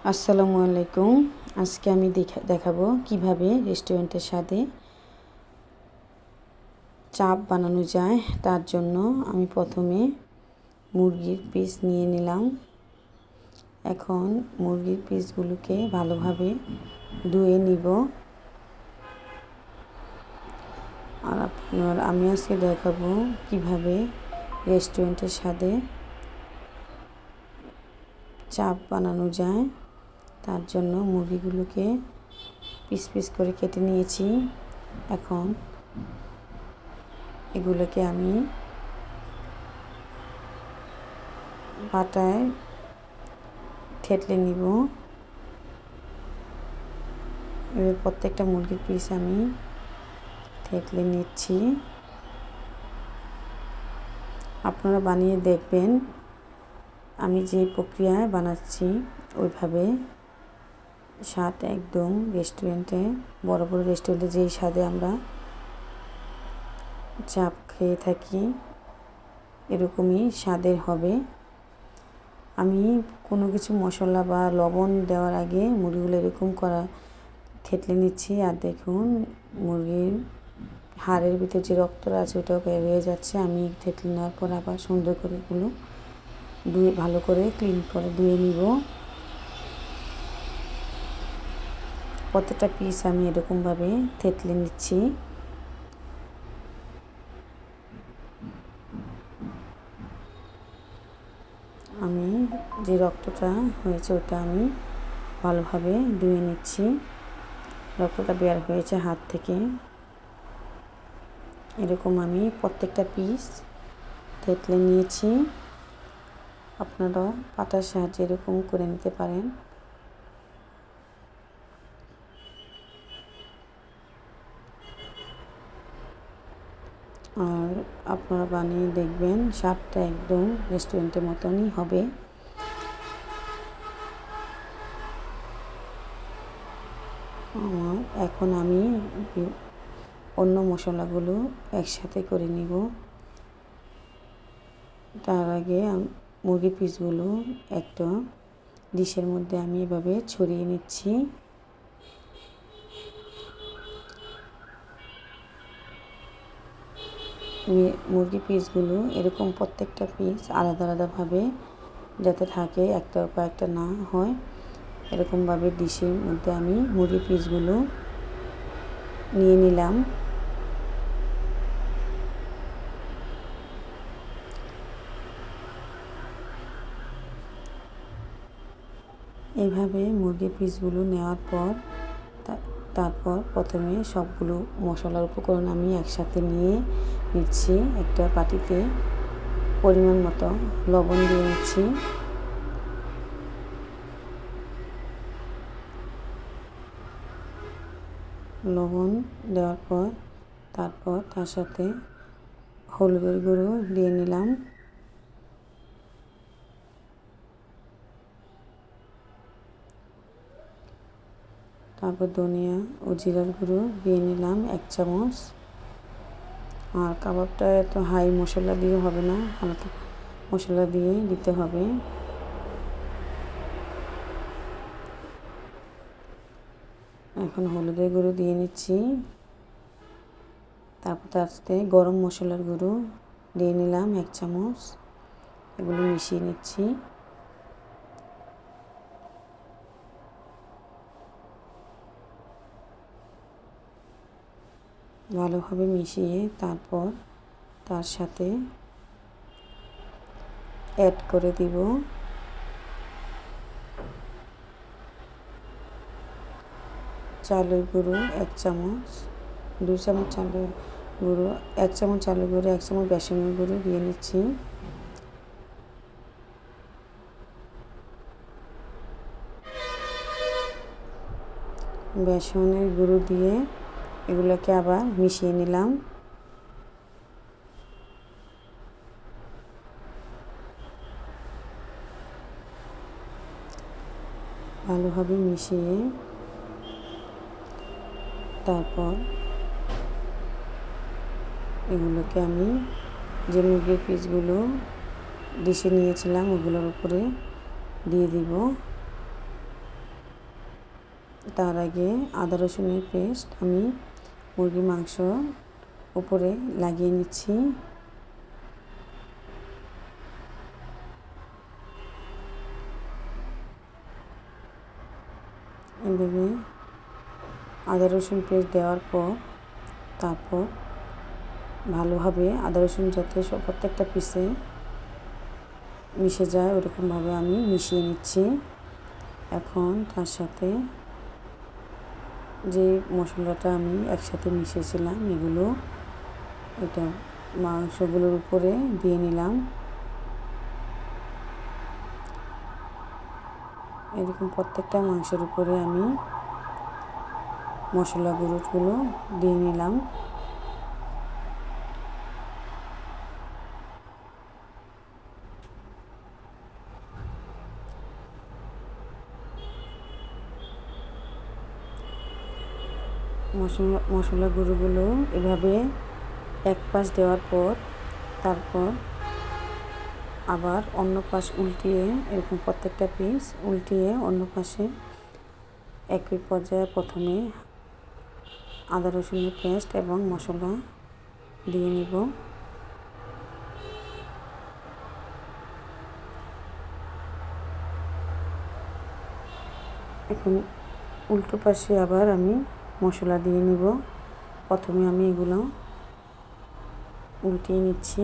আসসালামু আলাইকুম। আজকে আমি দেখাবো কিভাবে রেস্টুরেন্টের স্বাদে চাপ বানানো যায়। তার জন্য আমি প্রথমে মুরগির পিস নিয়ে নিলাম। এখন মুরগির পিসগুলোকে ভালোভাবে ধুয়ে নিব। আর আমি আজকে দেখাবো কিভাবে রেস্টুরেন্টের স্বাদে চাপ বানানো যায়। তার জন্য মুরগিগুলোকে পিস পিস করে কেটে নিয়েছি। এখন এগুলোকে আমি পাটায় থেতলে নিব। এবার প্রত্যেকটা মুরগির পিস আমি থেতলে নিচ্ছি। আপনারা বানিয়ে দেখবেন আমি যে প্রক্রিয়ায় বানাচ্ছি ওইভাবে স্বাদ একদম রেস্টুরেন্টে বড় বড় রেস্টুরেন্টে যেই স্বাদে আমরা চাপ খেয়ে থাকি এরকমই স্বাদের হবে। আমি কোনো কিছু মশলা বা লবণ দেওয়ার আগে মুরগিগুলো এরকম থেতলে নিচ্ছি। আর দেখুন মুরগির হাড়ের ভিতরে যে রক্তটা আছে ওটাও বের হয়ে যাচ্ছে। আমি থেতলে নেওয়ার পর আবার সুন্দর করে এগুলো ভালো করে ক্লিন করে ধুয়ে নিব। প্রত্যেকটা পিস আমি এরকমভাবে থেতলে নিচ্ছি। আমি যে রক্তটা হয়েছে ওটা আমি ভালোভাবে ধুয়ে নিচ্ছি। রক্তটা বের হয়েছে হাত থেকে। এরকম আমি প্রত্যেকটা পিস থেতলে নিয়েছি। আপনারা পাতার সাহায্যে এরকম করে নিতে পারেন। আর আপনারা বানিয়ে দেখবেন স্বাদটা একদম রেস্টুরেন্টের মতনই হবে। এখন আমি অন্য মশলাগুলো একসাথে করে নিব। তার আগে মুরগির পিসগুলো একটা ডিশের মধ্যে আমি এভাবে ছড়িয়ে নিচ্ছি। মুরগির পিসগুলো এরকম প্রত্যেকটা পিস আলাদা আলাদাভাবে যাতে থাকে, একটার পর একটা না হয় এরকমভাবে ডিশের মধ্যে আমি মুরগির পিসগুলো নিয়ে নিলাম। এইভাবে মুরগির পিসগুলো নেওয়ার পর তারপর প্রথমে সবগুলো মশলার উপকরণ আমি একসাথে নিয়ে নিচ্ছি। একটা বাটিতে পরিমাণ মতো লবণ দিয়ে নিচ্ছি। লবণ দেওয়ার পর তারপর তার সাথে হলুদের গুঁড়ো দিয়ে নিলাম। তারপর ধনিয়া ও জিরার গুঁড়ো দিয়ে নিলাম 1 চামচ। আর কাবাবটা এত হাই মশলা দিয়ে হবে না, হালকা মশলা দিয়ে দিতে হবে। এখন হলুদের গুঁড়ো দিয়ে নিচ্ছি। তারপর তার সাথে গরম মশলার গুঁড়ো দিয়ে নিলাম 1 চামচ। এগুলো মিশিয়ে নিচ্ছি। ভালোভাবে মিশিয়ে তারপর তার সাথে অ্যাড করে দিব চালের গুঁড়ো 1 চামচ, 2 চামচ চালের গুঁড়ো, 1 চামচ চালের গুঁড়ো, 1 চামচ বেসনের গুঁড়ো দিয়ে নিচ্ছি। বেসনের গুঁড়ো দিয়ে এগুলোকে আবার মিশিয়ে নিলাম। ভালোভাবে মিশিয়ে তারপর এগুলোকে আমি যে মুরগির পিসগুলো ডিশে নিয়েছিলাম ওগুলোর উপরে দিয়ে দিব। তার আগে আদা রসুনের পেস্ট আমি মুরগির মাংস উপরে লাগিয়ে নিচ্ছি। এভাবে আদা রসুন পেস্ট দেওয়ার পর তারপর ভালোভাবে আদা রসুন যাতে প্রত্যেকটা পিসে মিশে যায় ওরকমভাবে আমি মিশিয়ে নিচ্ছি। এখন তার সাথে যে মশলাটা আমি একসাথে মিশিয়েছিলাম এগুলো এটা মাংসগুলোর উপরে দিয়ে নিলাম। এরকম প্রত্যেকটা মাংসের উপরে আমি মশলা গুঁড়োগুলো দিয়ে নিলাম। মশলা গুঁড়োগুলো এভাবে এক পাশ দেওয়ার পর তারপর আবার অন্য পাশ উল্টিয়ে এরকম প্রত্যেকটা পিস উল্টিয়ে অন্য পাশে একই পর্যায়ে প্রথমে আদা রসুনের পেস্ট এবং মশলা দিয়ে নিব। এখন উল্টো পাশে আবার আমি মশলা দিয়ে নিব। প্রথমে আমি এগুলো উল্টিয়ে নিচ্ছি।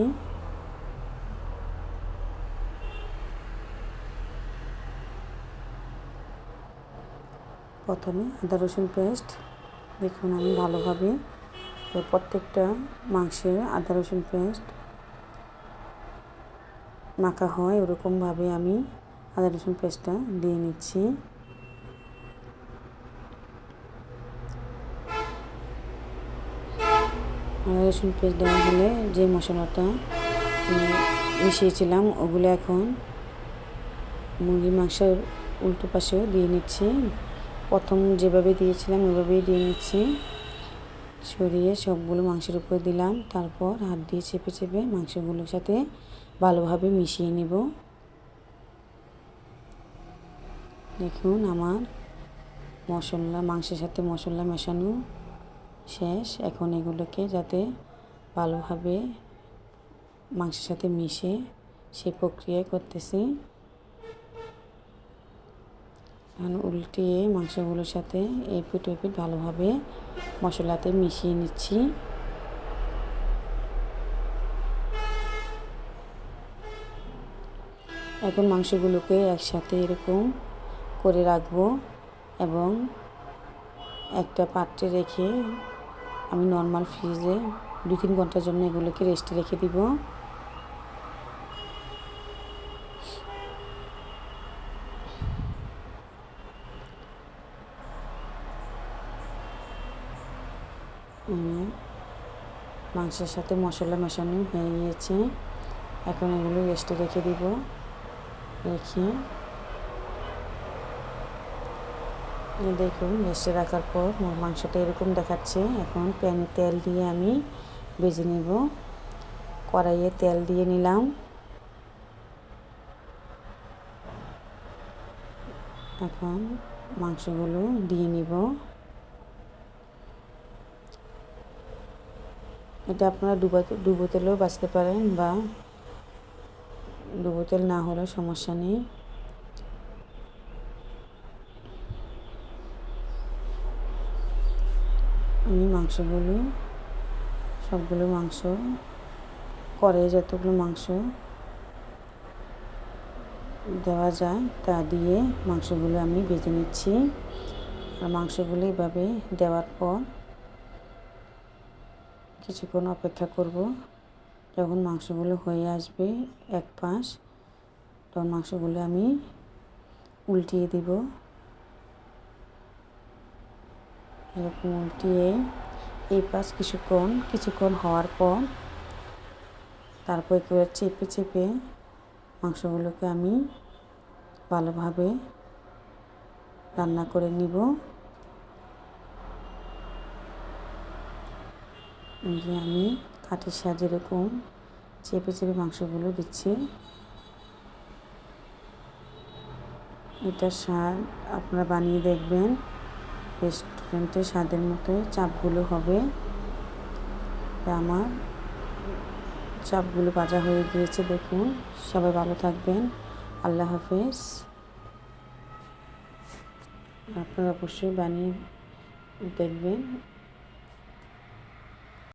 প্রথমে আদা রসুন পেস্ট দেখুন আমি ভালোভাবে প্রত্যেকটা মাংসের আদা রসুন পেস্ট মাখা হয় ওরকমভাবে আমি আদা রসুন পেস্টটা দিয়ে নিচ্ছি। আদা রসুন পেস্ট দেওয়া হলে যে মশলাটা মিশিয়েছিলাম ওগুলো এখন মুরগির মাংসের উল্টো পাশেও দিয়ে নিচ্ছি। প্রথম যেভাবে দিয়েছিলাম ওইভাবেই দিয়ে নিচ্ছি। ছড়িয়ে সবগুলো মাংসের উপর দিলাম। তারপর হাত দিয়ে চেপে চেপে মাংসগুলোর সাথে ভালোভাবে মিশিয়ে নেব। দেখুন আমার মাংসের সাথে মশলা মেশানো শেষ। এখন এগুলোকে যাতে ভালোভাবে মাংসের সাথে মিশে সেই প্রক্রিয়া করতেছি। এখন উল্টিয়ে মাংসগুলোর সাথে এপিট ওপিট ভালোভাবে মশলাতে মিশিয়ে নিচ্ছি। এখন মাংসগুলোকে একসাথে এরকম করে রাখবো এবং একটা পাত্রে রেখে আমি নর্মাল ফ্রিজে 2-3 ঘন্টার জন্য এগুলোকে রেস্টে রেখে দিব। মাংসের সাথে মশলা মেশানো হয়ে গিয়েছে। এখন এগুলো রেস্টে রেখে দিব। রেখে দেখুন রেস্টে রাখার পর মাংসটা এরকম দেখাচ্ছে। এখন প্যানে তেল দিয়ে আমি ভেজে নেব। কড়াইয়ে তেল দিয়ে নিলাম। এখন মাংসগুলো দিয়ে নিব। এটা আপনারা ডুবো তেলেও বাছতে পারেন বা ডুবো তেল না হলেও সমস্যা নেই। আমি সবগুলো মাংস কড়াইয়ে যতগুলো মাংস দেওয়া যায় তা দিয়ে মাংসগুলো আমি ভেজে নিচ্ছি। আর মাংসগুলো এভাবে দেওয়ার পর কিছুক্ষণ অপেক্ষা করব। যখন মাংসগুলো হয়ে আসবে এক পাশ তখন মাংসগুলো আমি উল্টিয়ে দিব। এরকম উল্টিয়ে এই পাশ কিছুক্ষণ হওয়ার পর তারপর একেবারে চেপে চেপে মাংসগুলোকে আমি ভালোভাবে রান্না করে নিব। যে আমি কাঠের সাহায্যে এরকম চেপে চেপে মাংসগুলো দিচ্ছি। এটা স্বাদ আপনারা বানিয়ে দেখবেন। রেস্টুরেন্টের স্বাদের মতোই চাপগুলো হবে। আমার চাপগুলো ভাজা হয়ে গিয়েছে, দেখুন। সবাই ভালো থাকবেন, আল্লাহ হাফেজ। আপনারা অবশ্যই বানিয়ে দেখবেন।